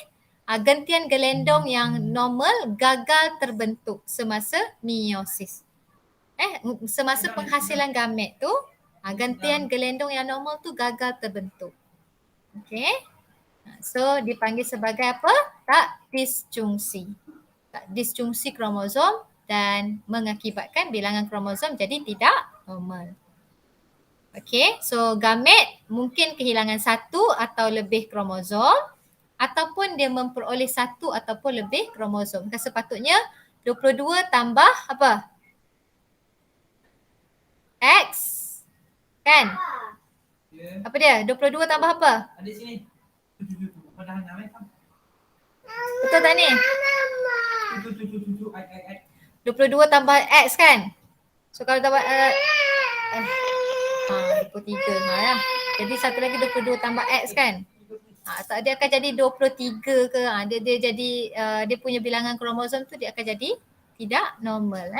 gentian gelendong yang normal gagal terbentuk semasa meiosis. Semasa penghasilan gamet tu, gentian gelendong yang normal tu gagal terbentuk. Okay. So dipanggil sebagai apa? Tak disjungsi. Tak disjungsi kromosom dan mengakibatkan bilangan kromosom jadi tidak normal. Okay, so gamet mungkin kehilangan satu atau lebih kromosom ataupun dia memperoleh satu ataupun lebih kromosom. Kan sepatutnya 22 tambah apa? X. Kan? Apa dia? 22 tambah apa? Ada sini. Betul tak ni? 22 tambah X kan? So kalau tambah 23 ya. Jadi satu lagi 22 tambah X kan? Tak, dia akan jadi 23 ke? Dia jadi dia punya bilangan kromosom tu dia akan jadi tidak normal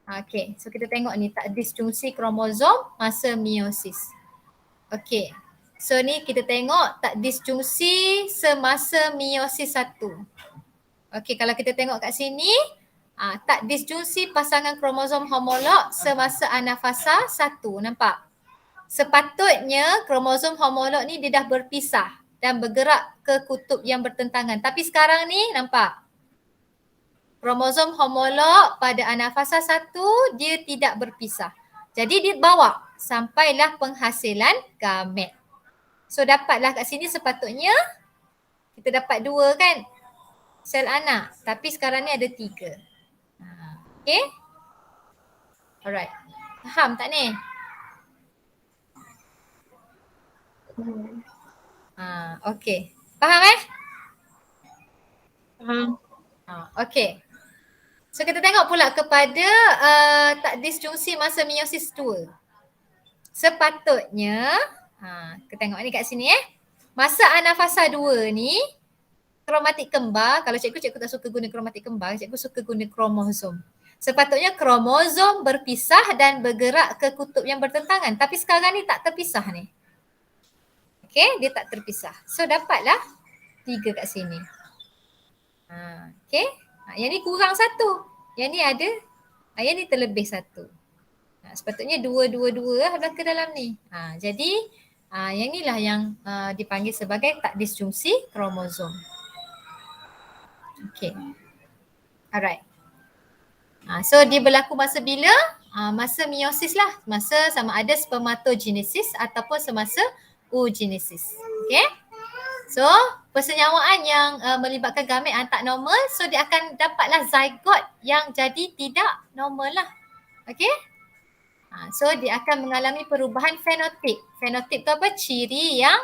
Okay, so kita tengok ni tak disjungsi kromosom masa meiosis. Okay, so ni kita tengok tak disjungsi semasa meiosis 1. Okay, kalau kita tengok kat sini, tak disjungsi pasangan kromosom homolog semasa anafasa 1. Nampak? Sepatutnya kromosom homolog ni dia dah berpisah dan bergerak ke kutub yang bertentangan. Tapi sekarang ni nampak? Kromosom homolog pada anafasa 1 dia tidak berpisah. Jadi dia bawa sampailah penghasilan gamet. So dapatlah kat sini sepatutnya kita dapat 2 kan sel anak. Tapi sekarang ni ada 3. Okay? Alright. Faham tak ni? Okay. Faham Faham. Okay. So kita tengok pula kepada tak disjungsi masa meiosis 2. Sepatutnya, kita tengok ni kat sini masa anafasa 2 ni, kromatik kembar, kalau cikgu tak suka guna kromatik kembar, cikgu suka guna kromosom. Sepatutnya kromosom berpisah dan bergerak ke kutub yang bertentangan. Tapi sekarang ni tak terpisah ni. Okay, dia tak terpisah. So dapatlah 3 kat sini. Okay. Yang ni kurang 1. Yang ni ada, yang ni terlebih 1. Sepatutnya 2 ada ke dalam ni. Jadi yang inilah yang dipanggil sebagai tak disjungsi kromosom. Okay. Alright. So dia berlaku masa bila? Masa meiosis lah. Masa sama ada spermatogenesis ataupun semasa oogenesis. Okay. So persenyawaan yang melibatkan gamet yang tak normal, so dia akan dapatlah zygote yang jadi tidak normal lah. Okay. So dia akan mengalami perubahan fenotip. Fenotip tu apa? Ciri yang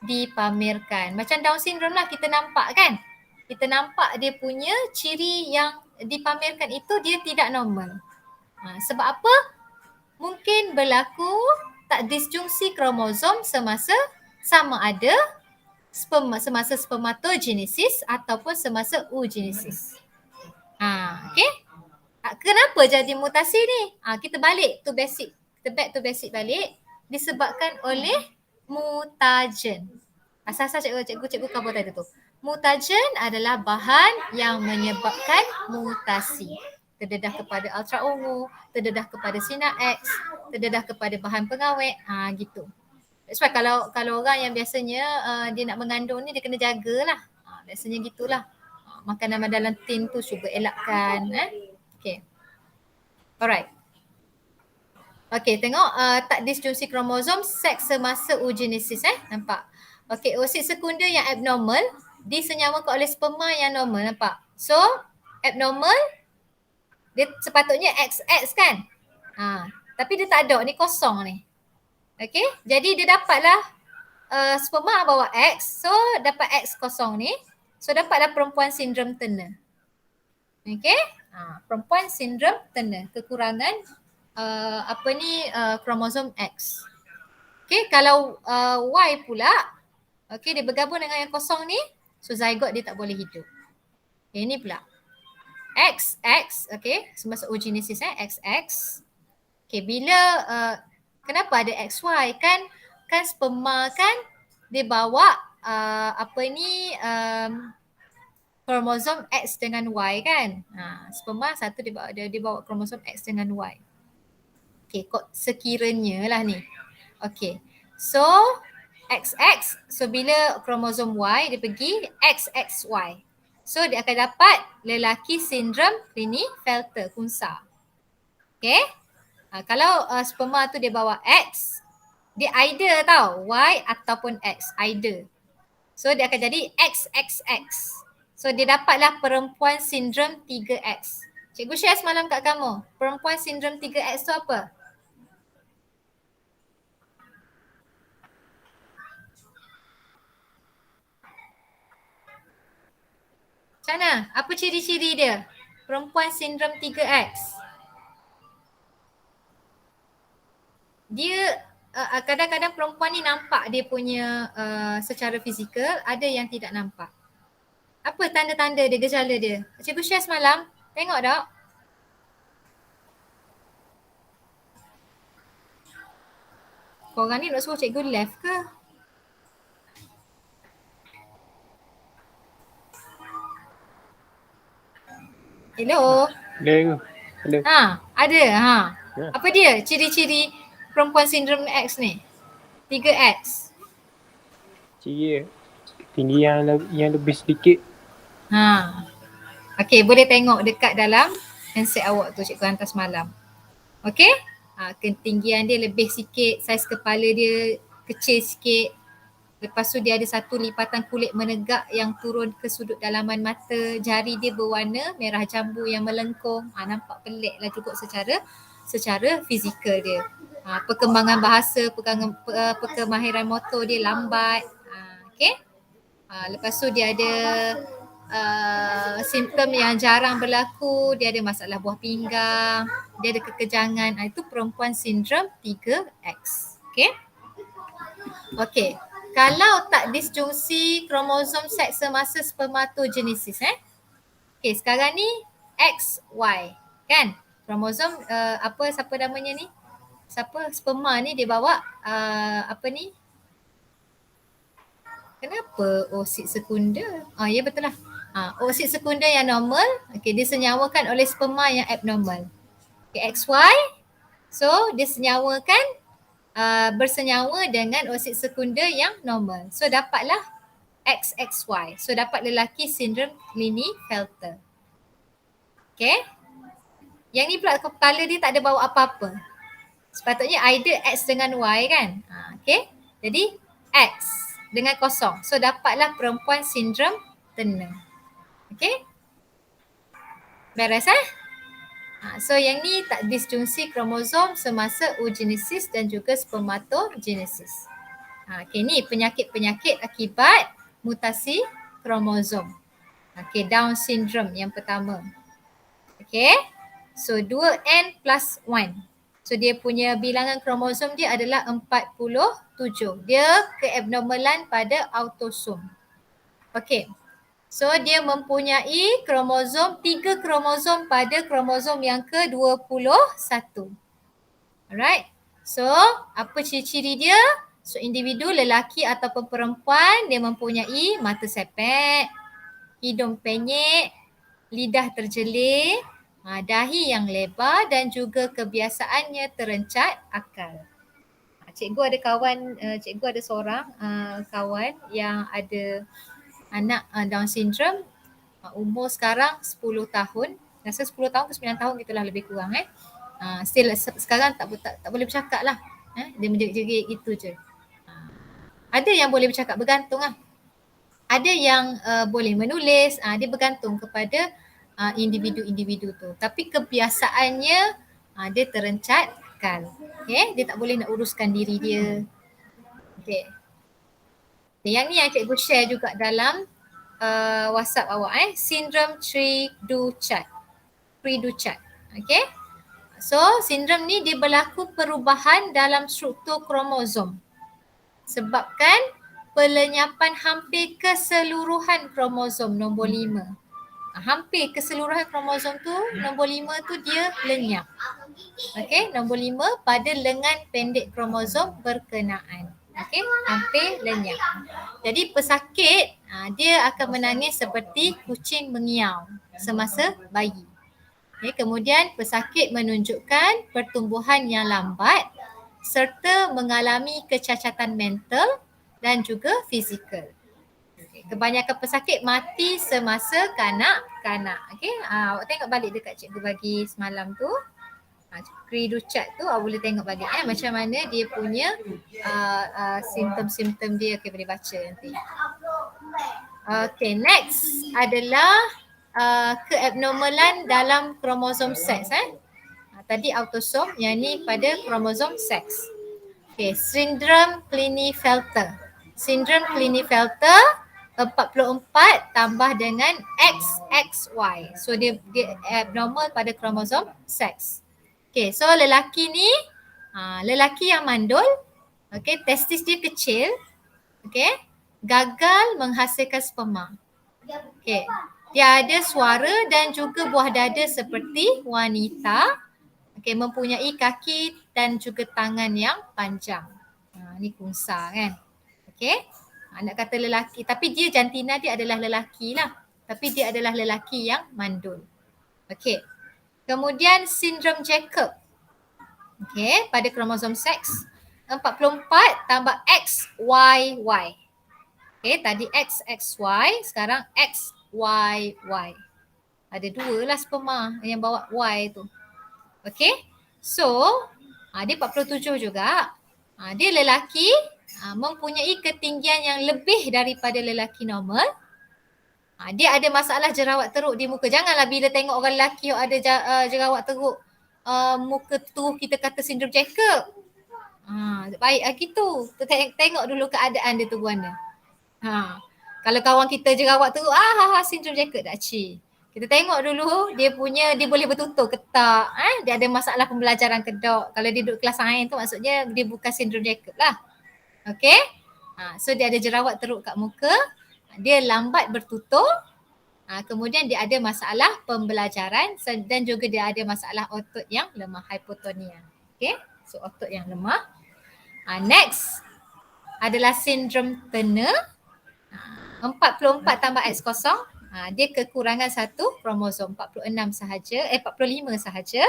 dipamerkan. Macam Down syndrome lah kita nampak kan. Kita nampak dia punya ciri yang dipamerkan itu dia tidak normal. Sebab apa? Mungkin berlaku tak disjungsi kromosom semasa sama ada semasa spermatogenesis ataupun semasa oogenesis. Okay. Kenapa jadi mutasi ni? Kita balik to basic. Kita back to basic balik. Disebabkan oleh mutagen. Asal-asal cikgu cover tadi tu. Mutagen adalah bahan yang menyebabkan mutasi. Terdedah kepada ultra ungu, terdedah kepada sinar X, terdedah kepada bahan pengawet, gitu. Sebab kalau orang yang biasanya dia nak mengandung ni dia kena jagalah. Biasanya gitulah. Makanan dalam tin tu cuba elakkan. Okay. Alright. Okay, tengok tak disjungsi kromosom seks semasa oogenesis nampak. Okay, oosit sekunder yang abnormal disenyawakan oleh sperma yang normal, nampak. So, abnormal dia sepatutnya XX kan. Tapi dia tak ada, ni kosong ni. Okay, jadi dia dapatlah sperma bawa X, so dapat X kosong ni. So dapatlah perempuan sindrom Turner. Okay, perempuan sindrom Turner, kekurangan kromosom X. Okay, kalau Y pula, okay, dia bergabung dengan yang kosong ni, so zygote dia tak boleh hidup. Okay, ni pula XX, okay, semasa oogenesis XX. Okay, bila kenapa ada XY kan sperma kan dia bawa kromosom X dengan Y kan. Sperma satu dia bawa kromosom X dengan Y. Okay, kok sekiranya lah ni. Okay, so XX, so bila kromosom Y dia pergi XXY. So dia akan dapat lelaki sindrom Klinefelter-Kunsa. Okay, kalau sperma tu dia bawa X, dia either tau, Y ataupun X, either. So dia akan jadi XXX. So dia dapatlah perempuan sindrom 3X. Cikgu share semalam kat kamu, perempuan sindrom 3X tu apa? Macam mana? Apa ciri-ciri dia? Perempuan sindrom 3X. Dia kadang-kadang perempuan ni nampak dia punya secara fizikal, ada yang tidak nampak. Apa tanda-tanda dia, gejala dia? Cikgu share semalam, tengok tak? Korang ni nak suruh cikgu left ke? Hello? Ada. Ada. Ya. Apa dia ciri-ciri perempuan sindrom X ni? 3X. Ciri tinggi yang lebih sedikit. Okey, boleh tengok dekat dalam handset awak tu cikgu hantar semalam. Okey? Ketinggian dia lebih sikit, saiz kepala dia kecil sikit. Lepas tu dia ada satu lipatan kulit menegak yang turun ke sudut dalaman mata. Jari dia berwarna merah jambu yang melengkung. Nampak pelik lah juga secara fizikal dia. Perkembangan bahasa, perkemahiran motor dia lambat. Okay. Lepas tu dia ada simptom yang jarang berlaku. Dia ada masalah buah pinggang. Dia ada kekejangan. Itu perempuan sindrom 3X. Okay. Okay. Kalau tak disjungsi kromosom seks semasa spermatogenesis Okay, sekarang ni XY kan? Kromosom siapa namanya ni? Sperma ni dia bawa kenapa oksid sekunder? Ya betul lah. Oksid sekunder yang normal, okay, disenyawakan oleh sperma yang abnormal. Okay, XY, so disenyawakan bersenyawa dengan oksid sekunder yang normal. So dapatlah XXY. So dapat lelaki sindrom Klinefelter. Okay. Yang ni pula kepala dia tak ada bawa apa-apa. Sepatutnya either X dengan Y kan. Okay. Jadi X dengan kosong. So dapatlah perempuan sindrom Turner. Okay. Beres So yang ni tak disjungsi kromosom semasa oogenesis dan juga spermatogenesis. Okay, ni penyakit-penyakit akibat mutasi kromosom. Okay, Down syndrome yang pertama. Okay, so 2N plus 1. So dia punya bilangan kromosom dia adalah 47. Dia keabnormalan pada autosom. Okay. So dia mempunyai 3 kromosom pada kromosom yang ke-21. Alright. So apa ciri-ciri dia? So individu lelaki ataupun perempuan dia mempunyai mata sepet, hidung penyek, lidah terjelir, dahi yang lebar dan juga kebiasaannya terencat akal. Cikgu ada seorang kawan yang ada anak Down syndrome, umur sekarang 10 tahun. Rasa 10 tahun ke 9 tahun gitulah lebih kurang still sekarang tak boleh bercakap lah. Dia menjerit-jerit gitu je. Ada yang boleh bercakap, bergantung lah. Ada yang boleh menulis, dia bergantung kepada individu-individu tu. Tapi kebiasaannya dia terencat akal. Okay? Dia tak boleh nak uruskan diri dia. Okay. Yang ni yang cikgu share juga dalam WhatsApp awak sindrom Cri-du-Chat. Okay. So sindrom ni dia berlaku perubahan dalam struktur kromosom sebabkan pelenyapan hampir keseluruhan kromosom nombor 5. Hampir keseluruhan kromosom tu nombor 5 tu dia lenyap. Okey, nombor 5 pada lengan pendek kromosom berkenaan. Okey, hampir lenyap. Jadi pesakit dia akan menangis seperti kucing mengiau semasa bayi. Okay, kemudian pesakit menunjukkan pertumbuhan yang lambat serta mengalami kecacatan mental dan juga fizikal. Kebanyakan pesakit mati semasa kanak-kanak. Okey, awak tengok balik dekat cikgu bagi semalam tu. Kridu chat tu awak boleh tengok balik macam mana dia punya simptom-simptom dia. Okey, boleh baca nanti. Okey, next adalah keabnormalan dalam kromosom seks. Tadi autosom, yang ni pada kromosom seks. Okey, sindrom Klinefelter. Sindrom Klinefelter 44 tambah dengan XXY. So dia abnormal pada kromosom seks. Okey, so lelaki ni lelaki yang mandul, okey, testis dia kecil, okey, gagal menghasilkan sperma. Okey, dia ada suara dan juga buah dada seperti wanita. Okey, mempunyai kaki dan juga tangan yang panjang. Ni kunsa kan. Okey. Nak kata lelaki, tapi dia jantina dia adalah lelaki lah. Tapi dia adalah lelaki yang mandul. Okey. Kemudian sindrom Jacob. Okey, pada kromosom seks 44 tambah XYY. Okey, tadi XXY, sekarang XYY. Ada 2 lah sperma yang bawa Y tu. Okey. So, dia 47 juga. Dia lelaki mempunyai ketinggian yang lebih daripada lelaki normal. Dia ada masalah jerawat teruk di muka. Janganlah bila tengok orang lelaki ada jerawat teruk muka tu kita kata sindrom Jacob. Baik gitu. Tengok dulu keadaan dia tu Buana. Kalau kawan kita jerawat teruk, sindrom Jacob tak cik. Kita tengok dulu dia boleh bertutur ke tak. Dia ada masalah pembelajaran ke tak. Kalau dia duduk kelas sains tu maksudnya dia bukan sindrom Jacob lah. Okay. So dia ada jerawat teruk kat muka. Dia lambat bertutur. Kemudian dia ada masalah pembelajaran dan juga dia ada masalah otot yang lemah, hypotonia. Okay. So otot yang lemah. Next adalah sindrom Turner. 44 tambah X kosong. Dia kekurangan satu kromosom, 46 sahaja, 45 sahaja.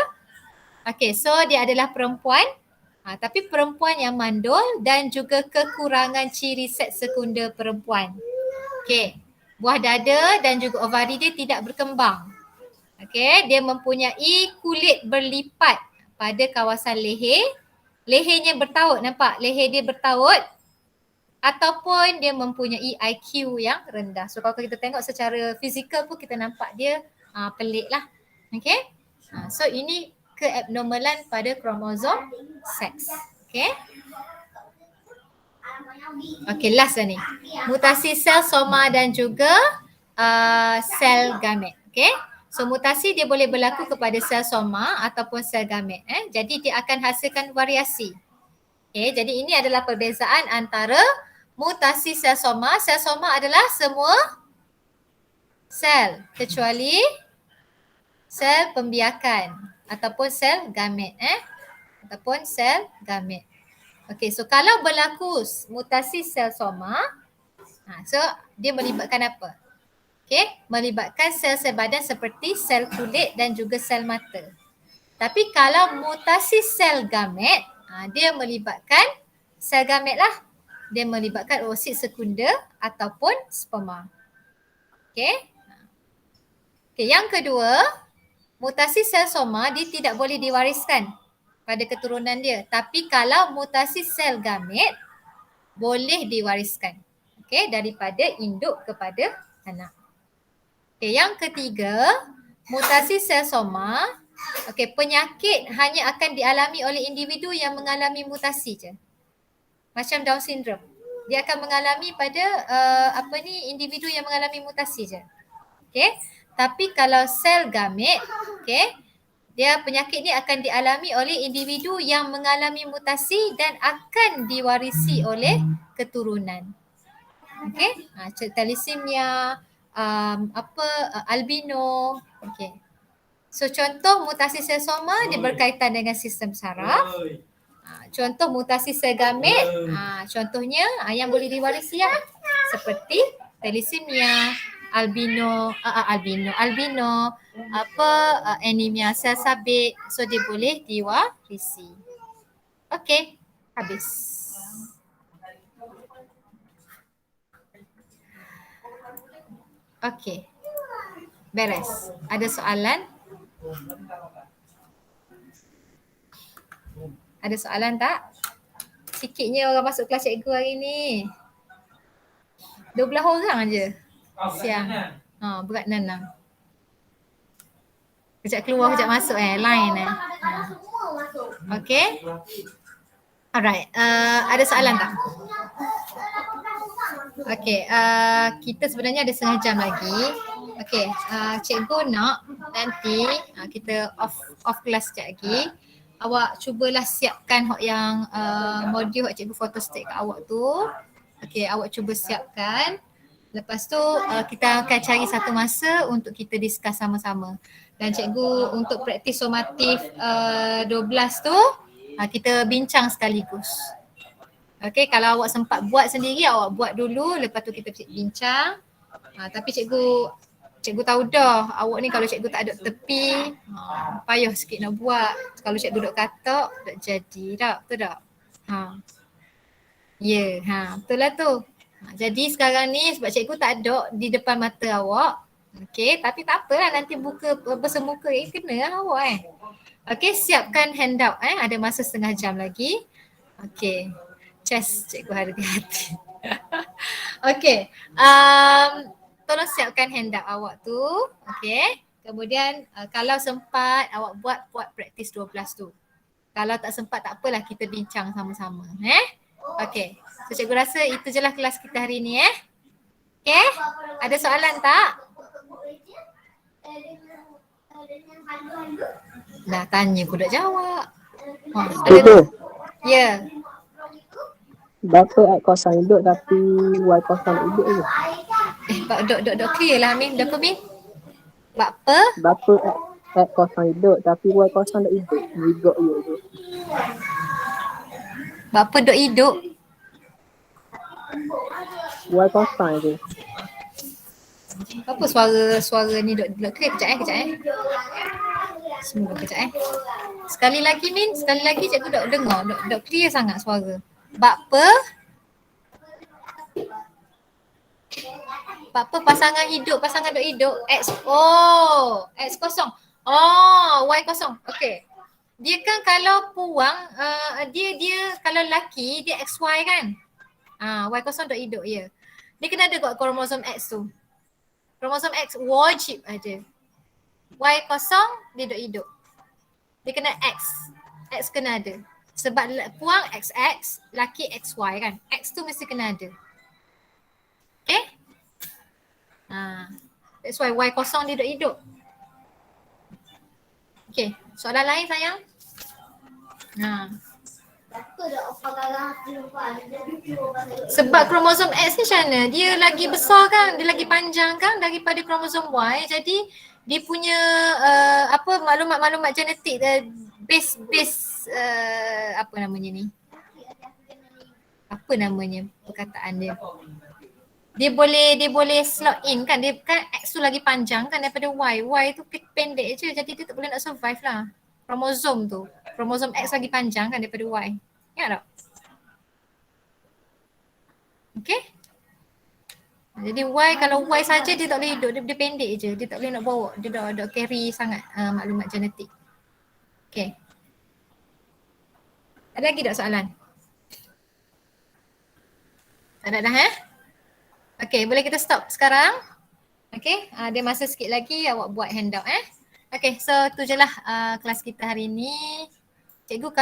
Okey, so dia adalah perempuan. Tapi perempuan yang mandul dan juga kekurangan ciri seks sekunder perempuan. Okey, buah dada dan juga ovari dia tidak berkembang. Okey, dia mempunyai kulit berlipat pada kawasan leher. Lehernya bertaut, nampak? Leher dia bertaut. Ataupun dia mempunyai IQ yang rendah. So kalau kita tengok secara fizikal pun kita nampak dia pelik lah. Okay. So ini keabnormalan pada kromosom seks. Okay. Okay, last dah ni. Mutasi sel soma dan juga sel gamet. Okay. So mutasi dia boleh berlaku kepada sel soma ataupun sel gamet. Jadi dia akan hasilkan variasi. Okay, jadi ini adalah perbezaan antara mutasi sel soma. Sel soma adalah semua sel kecuali sel pembiakan ataupun sel gamet. Ataupun sel gamet. Okey, so kalau berlaku mutasi sel soma, so dia melibatkan apa? Okey, melibatkan sel-sel badan seperti sel kulit dan juga sel mata. Tapi kalau mutasi sel gamet, dia melibatkan sel gamet lah. Dia melibatkan oosit sekunder ataupun sperma. Okey. Okey, yang kedua, mutasi sel soma dia tidak boleh diwariskan pada keturunan dia. Tapi kalau mutasi sel gamet boleh diwariskan. Okey, daripada induk kepada anak. Okey, yang ketiga, mutasi sel soma, penyakit hanya akan dialami oleh individu yang mengalami mutasi je. Macam Down syndrome. Dia akan mengalami pada individu yang mengalami mutasi je. Okey. Tapi kalau sel gamet, dia penyakit ni akan dialami oleh individu yang mengalami mutasi dan akan diwarisi oleh keturunan. Okey. Thalassemia, albino, okey. So contoh mutasi selsoma dia berkaitan dengan sistem saraf. Contoh mutasi sel gamet, contohnya yang boleh diwarisi seperti thalassemia, albino, anemia sel sabit. So dia boleh diwarisi. Okey, habis. Okey. Beres. Ada soalan? Ada soalan tak? Sikitnya orang masuk kelas cikgu hari ni. 12 orang je. Siang. Berat Nanang. Kejap keluar, kejap masuk line Okay. Alright. Ada soalan tak? Okay. Kita sebenarnya ada setengah jam lagi. Okay. Cikgu nak nanti kita off kelas sekejap lagi. Awak cubalah siapkan yang modul cikgu photostat kat awak tu. Okay, awak cuba siapkan. Lepas tu kita akan cari satu masa untuk kita discuss sama-sama. Dan cikgu untuk praktis somatif 12 tu kita bincang sekaligus. Okay, kalau awak sempat buat sendiri awak buat dulu, lepas tu kita bincang. Tapi cikgu tahu dah awak ni kalau cikgu tak duduk tepi payah sikit nak buat. Kalau cikgu duduk katak tak jadi tak, betul tak? Betul lah tu. Jadi sekarang ni sebab cikgu tak ada di depan mata awak. Okey, tapi tak apalah nanti buka bersemuka kena lah awak Okey, siapkan handout ada masa setengah jam lagi. Okey. Cikgu hati-hati. Okey. Tolong siapkan handout awak tu. Okey. Kemudian kalau sempat awak buat praktis 12 tu. Kalau tak sempat tak apalah kita bincang sama-sama. Okey. So cikgu rasa itu je lah kelas kita hari ni Okey. Ada soalan tak? Dah tanya pun tak jawab. Cikgu. Ya. Berapa kosong hidup tapi Y kosong hidup je? Dok clear lah Amin. Berapa Min? Berapa? Berapa kosong hidup tapi Y kosong tak hidup? Hidup je. Berapa dok hidup? Y kosong je. Apa suara ni dok clear kejap Semua kejap Sekali lagi Min, sekali lagi cikgu dok dengar, dok clear sangat suara. Berapa pasangan dok hidup? X kosong. Y kosong. Okey. Dia kan kalau puang dia kalau lelaki dia XY kan? Y kosong dok hidup ya. Dia kena ada kot kromosom X tu. Kromosom X wajib ada. Y kosong dia dok hidup. Dia kena X. X kena ada. Sebab puang XX, laki XY kan. X tu mesti kena ada. Okay? That's why Y kosong dia duduk hidup. Okay, soalan lain sayang? Sebab kromosom X ni macam mana? Dia lagi besar kan? Dia lagi panjang kan daripada kromosom Y. Jadi dia punya maklumat-maklumat genetik base apa namanya ni? Apa namanya perkataan dia? Dia boleh slot in kan, dia kan X tu lagi panjang kan daripada Y. Y tu pendek je, jadi dia tak boleh nak survive lah. Kromosom X lagi panjang kan daripada Y. Ingat tak? Okay. Jadi Y, kalau Y saja dia tak boleh hidup, dia pendek je, dia tak boleh nak bawa, dia dah carry sangat maklumat genetik. Okay. Ada lagi tak soalan? Tak ada dah Okay, boleh kita stop sekarang? Okay, ada masa sikit lagi awak buat handout Okay, so tu je lah kelas kita hari ni. Cikgu kalau